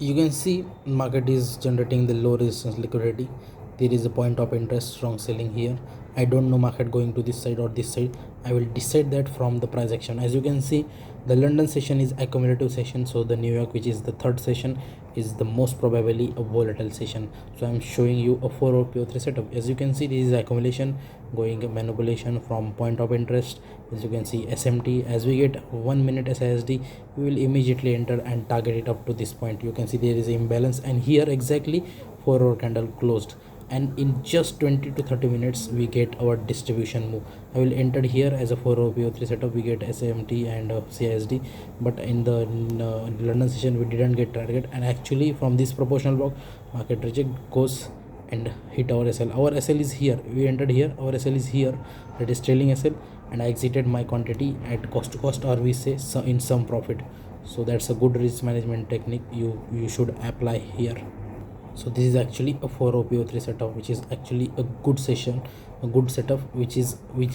You can see market is generating the low resistance liquidity. There is a point of interest, strong selling here. I don't know market going to this side or this side. I will decide that from the price action. As you can see, the London session is accumulative session, so the New York, which is the third session, is the most probably a volatile session. So I'm showing you a 4 PO3 setup. As you can see, this is accumulation going manipulation from point of interest. As you can see, SMT, as we get 1 minute SISD, we will immediately enter and target it up to this point. You can see there is imbalance, and here exactly 4-hour candle closed, and in just 20 to 30 minutes we get our distribution move. I will enter here as a 4-hour PO3 setup. We get SMT and CISD, but in the London session we didn't get target, and actually from this proportional block market reject goes and hit our SL. Our SL is here, we entered here, our SL is here, that is trailing SL, and I exited my quantity at cost to cost, or we say so in some profit. So that's a good risk management technique you should apply here. So this is actually a 4 PO3 setup, which is actually a good session, a good setup, which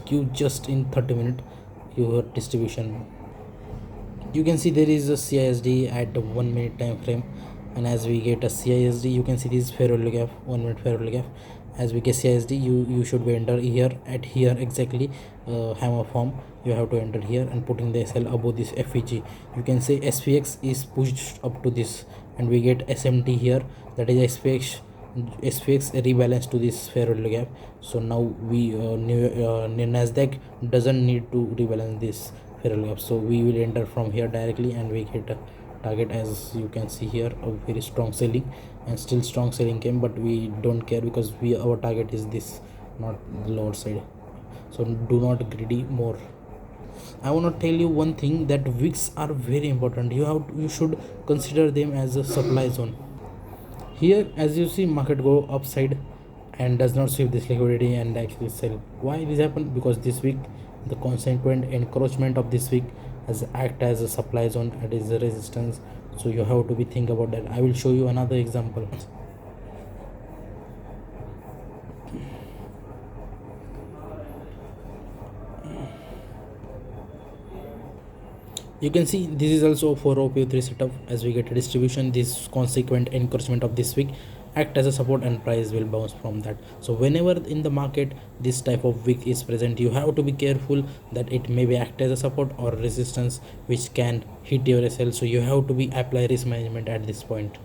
gives just in 30 minutes your distribution. You can see there is a CISD at 1 minute time frame, and as we get a CISD, you can see this fair value gap, 1 minute fair value gap. As we get CISD, you should be enter here at here exactly, hammer form. You have to enter here and putting the SL above this FEG. You can say SPX is pushed up to this, and we get SMT here, that is SPX rebalance to this fair value gap. So now we Nasdaq doesn't need to rebalance this fair value gap, so we will enter from here directly, and we get a target. As you can see here, a very strong selling, and still strong selling came, but we don't care because our target is this, not the lower side. So do not greedy more. I want to tell you one thing, that wicks are very important. You should consider them as a supply zone. Here as you see, market go upside and does not sweep this liquidity and actually sell. Why this happened? Because this week the consequent encroachment of this week has act as a supply zone, it is a resistance. So you have to be think about that. I will show you another example. You can see this is also for PO3 setup. As we get a distribution, this consequent encouragement of this week act as a support, and price will bounce from that. So whenever in the market this type of wick is present, you have to be careful that it may be act as a support or resistance which can hit your SL. So you have to be apply risk management at this point.